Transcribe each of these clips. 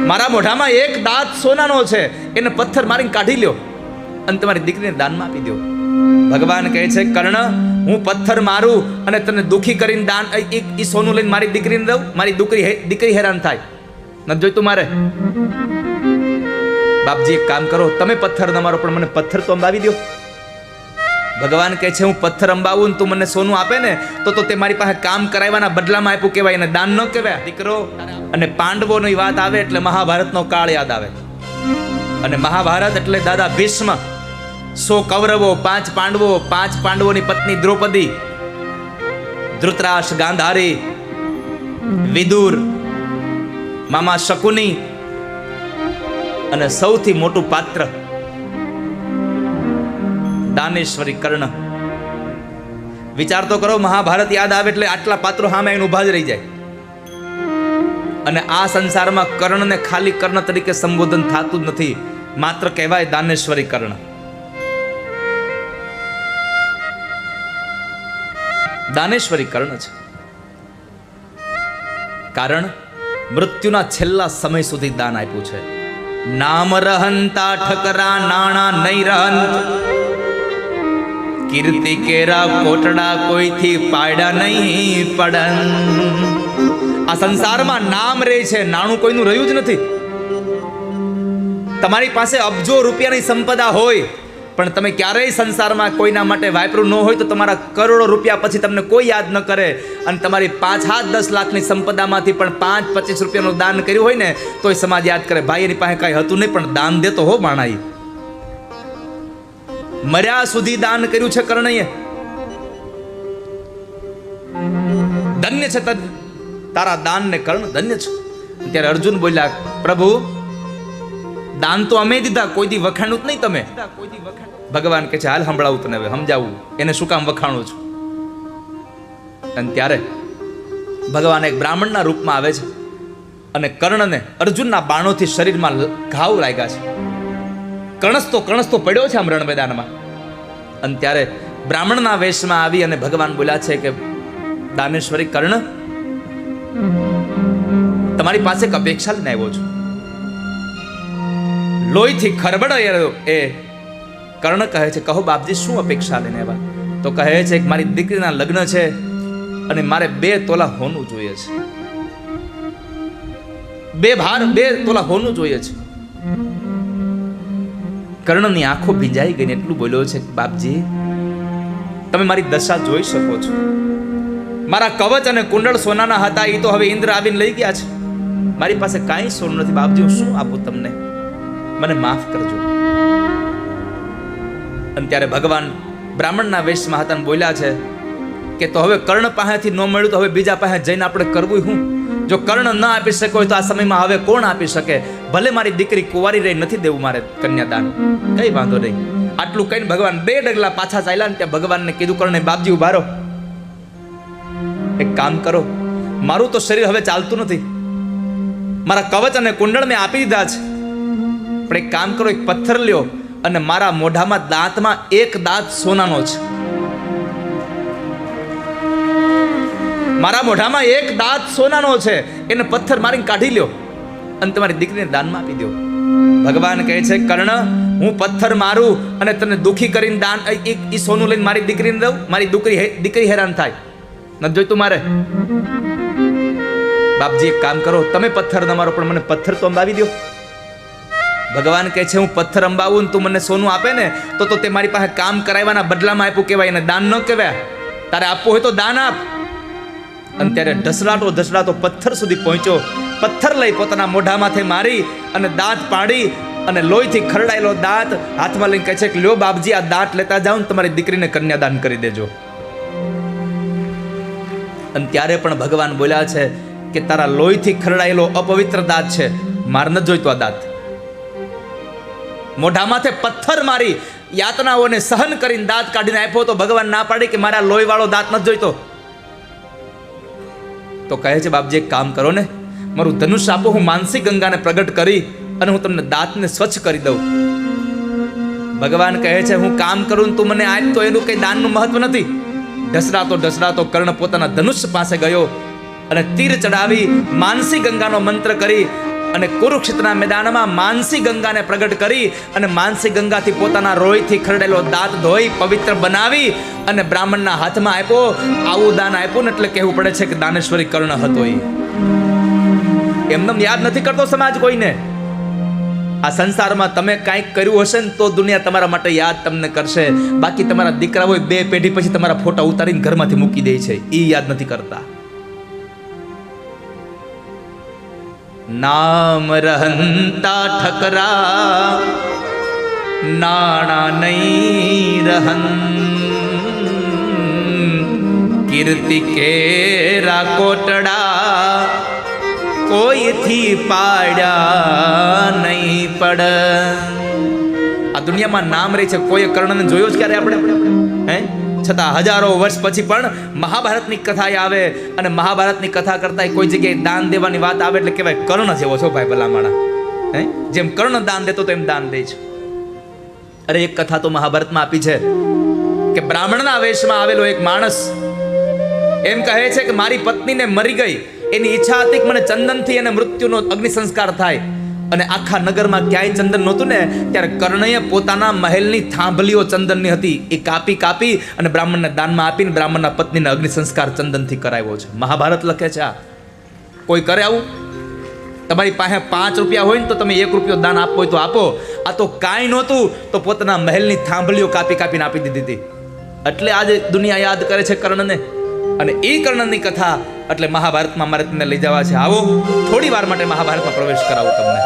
મારા મોઢામાં એક દાંત સોનાનો છે, એને પથ્થર મારીને કાઢી લ્યો અને તમારી દીકરીને દાનમાં આપી દો. ભગવાન કહે છે કર્ણ, હું પથ્થર મારું અને તને દુખી કરીને દાન એ સોનું લઈને મારી દીકરીને દઉં? મારી દીકરી હેરાન થાય, નથી જોઈતું મારે. બાપજી એક કામ કરો, તમે પથ્થર ન મારો પણ મને પથ્થર તો અંબાવી દો. ભગવાન કહે છે હું પથ્થર અંબાવું ને તું મને સોનું આપે ને તો તે મારી પાસે કામ કરાવવાના બદલામાં આપ્યું કહેવાય, એને દાન ન કહેવાય દીકરો. અને પાંડવોની વાત આવે એટલે મહાભારતનો કાળ યાદ આવે. અને મહાભારત એટલે દાદા ભીષ્મ, 100 કૌરવો, 5 પાંડવો, 5 પાંડવોની પત્ની દ્રૌપદી, ધૃતરાષ્ટ્ર, ગાંધારી, વિદુર, મામા શકુની અને સૌથી મોટું પાત્ર દાનેશ્વરી કર્ણ. વિચાર તો કરો, મહાભારત યાદ આવે એટલે આટલા પાત્રો સામે આવીને ઊભા જ રહી જાય. અને આ સંસારમાં કર્ણને ખાલી કર્ણ તરીકે સંબોધન થતું જ નથી, માત્ર કહેવાય દાનેશ્વરી કર્ણ. દાનેશ્વરી કર્ણ છે. કારણ મૃત્યુના છેલ્લા સમય સુધી દાન આપ્યું છે. નામ રહંતા ઠકરા નાણા નહીં રહંત, કીર્તિ કેરા કોટડા કોઈથી પાડ્યા નહીં પડન. આ સંસારમાં નામ રહે છે, નાણું કોઈનું રહ્યું જ નથી. તમારી પાસે અબજો રૂપિયાની સંપદા હોય પણ તમે ક્યારેય સંસારમાં કોઈના માટે વાપરું ન હોય તો તમારા કરોડો રૂપિયા પછી તમને કોઈ યાદ ન કરે. અને તમારી 5-10 લાખની સંપદામાંથી પણ 5-25 રૂપિયાનું દાન કર્યું હોય ને તોય સમાજ યાદ કરે, ભાઈ એની પાસે કઈ હતું નહીં પણ દાન દેતો હો માણાઈ. મર્યા સુધી દાન કર્યું છે કર્ણએ. ધન્ય છે તારા દાન ને કર્ણ, ધન્ય છે. ત્યારે અર્જુન બોલ્યા, પ્રભુ દાન તો અમે દીધા, કોઈ દી વખાણું જ નહીં તમે. ભગવાન કહે છે હાલ સંભળાવું તને, હવે સમજાવું એને શું કામ વખાણું છું. અને ત્યારે ભગવાન એક બ્રાહ્મણના રૂપમાં આવે છે અને કર્ણને અર્જુનના બાણોથી શરીરમાં ઘાવ લાગ્યા છે. કણસતો પડ્યો છે આમ રણ મેદાનમાં. અને ત્યારે બ્રાહ્મણના વેશમાં આવી અને ભગવાન બોલ્યા છે કે દાનેશ્વરી કર્ણ, તમારી પાસે એક અપેક્ષા લઈને આવ્યો છું. લોહીથી ખરબડાયો એ કર્ણ કહે છે, કહો બાપજી શું અપેક્ષા લઈને આવ્યા? તો કહે છે કે મારી દીકરીના લગ્ન છે અને મારે 2 તોલા હોનું જોઈએ છે. 2 તોલા હોનું જોઈએ છે. કર્ણની આંખો ભીંજાઈ ગઈ ને એટલું બોલ્યો છે, બાપજી તમે મારી દશા જોઈ શકો છો. મારા કવચ અને કુંડળ સોનાના હતા, એ તો હવે ઇન્દ્ર આવીને લઈ ગયા છે. મારી પાસે કાંઈ સોનું નથી. બાપજી હું શું આપું તમને? મને માફ કરજો. અને ત્યારે ભગવાન બ્રાહ્મણના વેશમાં હતા બોલ્યા છે કે તો હવે કર્ણ પાસેથી ન મળ્યું તો હવે બીજા પાસે જઈને આપણે કરવું શું? જો કર્ણ ન આપી શકે હોય તો આ સમયમાં હવે કોણ આપી શકે? ભલે મારી દીકરી કુંવારી રહી, નથી દેવું મારે કન્યાદાન, કઈ વાંધો નહીં. આટલું કહીને ભગવાન 2 ડગલા પાછા ચાલ્યા ને ત્યાં ભગવાનને કીધું, કર્ણે બાપજી ઉભા રહો, એક કામ કરો, મારું તો શરીર હવે ચાલતું નથી, મારા કવચ અને કુંડળ મેં આપી દીધા છે, પણ એક કામ કરો, એક પથ્થર લ્યો અને મારા મોઢામાં દાંતમાં એક દાંત સોનાનો છે, મારા મોઢામાં એક દાંત સોનાનો છે, એને પથ્થર મારીને કાઢી લ્યો અને તમારી દીકરીને દાનમાં આપી દો. ભગવાન કહે છે કર્ણ, હું પથ્થર મારું અને તને દુખી કરીને દાન એ સોનું લઈને મારી દીકરીને દઉં? મારી દીકરી હેરાન થાય, નથી જોઈતું મારે. બાપજી એક કામ કરો, તમે પથ્થર ન મારો પણ મને પથ્થર તો અંબાવી દો. ભગવાન કહે છે હું પથ્થર અંબાવું ને તું મને સોનું આપે ને તો તે મારી પાસે કામ કરાવવાના બદલામાં આપ્યું કહેવાય, એને દાન ન કહેવાય. તારે આપવું હોય તો દાન આપ. અને ત્યારે ઢસડાતો પથ્થર સુધી પહોંચ્યો. પથ્થર લઈ પોતાના મોઢામાંથી મારી અને દાંત પાડી અને લોહીથી ખરડાયેલો દાંત હાથમાં લઈને કહે છે કે લ્યો બાપજી આ દાંત લેતા જાઓ ને તમારી દીકરીને કન્યાદાન કરી દેજો. અને ત્યારે પણ ભગવાન બોલ્યા છે કે તારા લોહીથી ખરડાયેલો અપવિત્ર દાંત છે, માર ન જોઈતો આ દાંત. મોઢામાંથી પથ્થર મારી યાતનાઓને સહન કરીને દાંત કાઢીને આપ્યો તો ભગવાન ના પાડી કે મારા લોહી વાળો દાંત નથી જોઈતો. તો કહે છે બાપજી એક કામ કરો ને, મારું ધનુષ આપો, હું માનસી ગંગાને પ્રગટ કરી અને હું તમને દાંતને સ્વચ્છ કરી દઉં. ભગવાન કહે છે હું કામ કરું તું મને આપ તો એનું કઈ દાનનું મહત્વ નથી. ઢસડાતો કર્ણ પોતાના ધનુષ પાસે ગયો અને તીર ચડાવી માનસી ગંગાનો મંત્ર કરી અને કુરુક્ષેત્રના મેદાનમાં માનસી ગંગાને પ્રગટ કરી અને માનસી ગંગાથી પોતાના રોહીથી ખરડેલો દાંત ધોઈ પવિત્ર બનાવી અને બ્રાહ્મણના હાથમાં આપ્યો. આવું દાન આપ્યું ને એટલે કહેવું પડે છે કે દાનેશ્વરી કર્ણ હતો. એમને યાદ નથી કરતો સમાજ કોઈને. આ સંસારમાં તમે કાંઈક કર્યું હશે ને તો દુનિયા તમારા માટે યાદ તમને કરશે. બાકી તમારા દીકરા હોય 2 પેઢી પછી તમારા ફોટા ઉતારીને ઘરમાંથી મૂકી દે છે, એ યાદ નથી કરતા. નામ રહંતા ઠકરા નાણા નહીં રહન કીર્તિ કેરા કોટડા કોઈથી પાડ્યા નહીં પડ. આ દુનિયામાં નામ રહી છે, કોઈએ કર્ણને જોયો જ ક્યારે આપણે? હે, છતાં હજારો વર્ષ પછી પણ મહાભારતની કથા આવે અને મહાભારતની કથા કરતા કોઈ જગ્યાએ દાન દેવાની વાત આવે એટલે કહેવાય કર્ણ જેવો છો ભાઈ ભલામણા. હે, જેમ કર્ણ દાન દેતો તો એમ દાન દે છે. અરે એક કથા તો મહાભારતમાં આપી છે કે બ્રાહ્મણના વેશમાં આવેલો એક માણસ એમ કહે છે કે મારી પત્નીને મરી ગઈ, એની ઈચ્છા હતી કે મને ચંદનથી અને મૃત્યુનો અગ્નિ સંસ્કાર થાય. અને આખા નગરમાં ક્યાંય ચંદન નહોતું ને, ત્યારે કર્ણએ પોતાના મહેલની થાંભલીઓ ચંદનની હતી એ કાપી અને બ્રાહ્મણને દાનમાં આપીને બ્રાહ્મણના પત્નીને અગ્નિ સંસ્કાર ચંદનથી કરાવ્યો છે. મહાભારત લખે છે. આ કોઈ કરે આવું? તમારી પાસે 5 રૂપિયા હોય ને તો તમે 1 રૂપિયો દાન આપવો હોય તો આપો. આ તો કાંઈ નહોતું તો પોતાના મહેલની થાંભલીઓ કાપીને આપી દીધી હતી. એટલે આજે દુનિયા યાદ કરે છે કર્ણને. અને એ કર્ણની કથા એટલે મહાભારતમાં મારે તમને લઈ જવા છે. આવો થોડી વાર માટે મહાભારતમાં પ્રવેશ કરાવું તમને.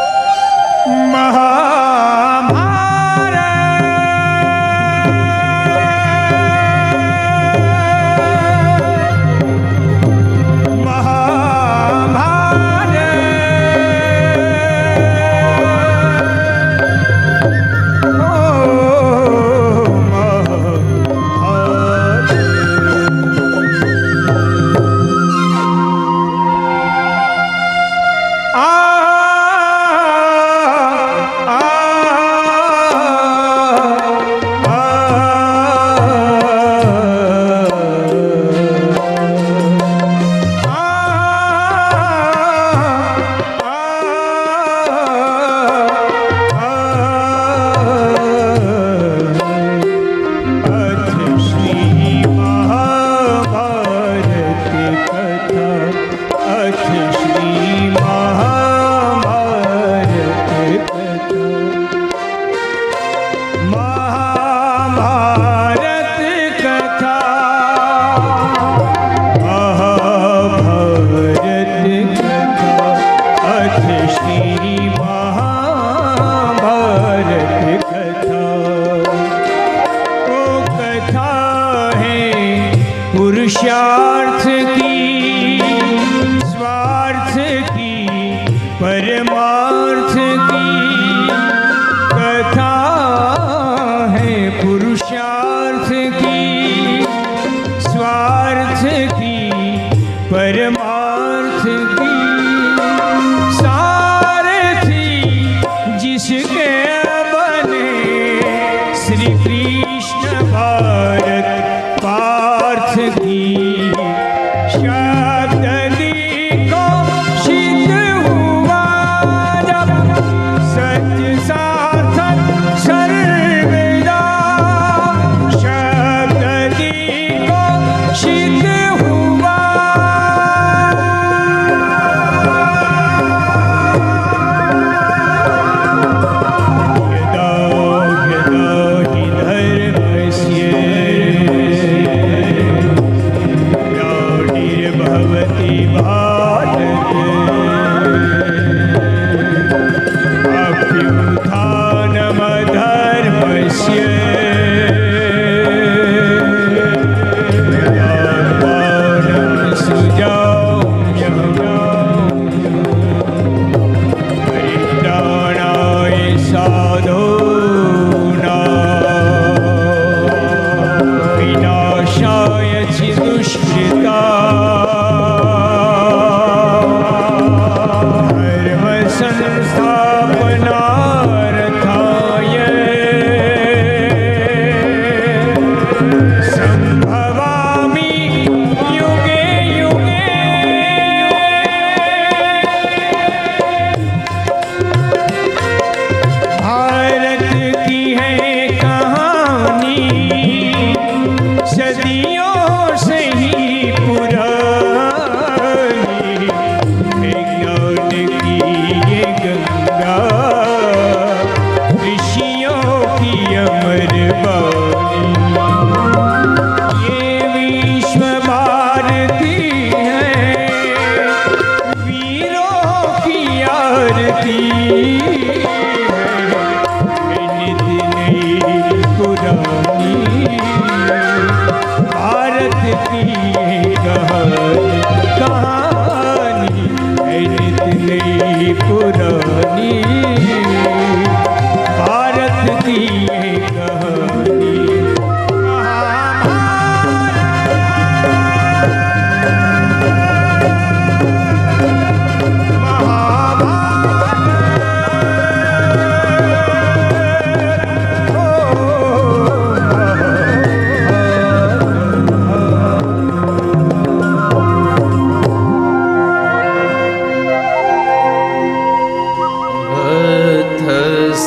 पुरुषार्थ की स्वार्थ की परमार्थ की कथा है. पुरुषार्थ की स्वार्थ की परमार्थ की सारथी जिसके बने श्री कृष्ण भारत पार्थ की शब्दी को सिद्ध हुआ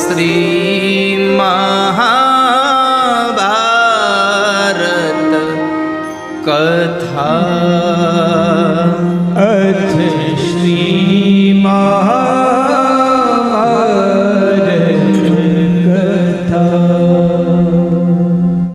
સ્ત્રી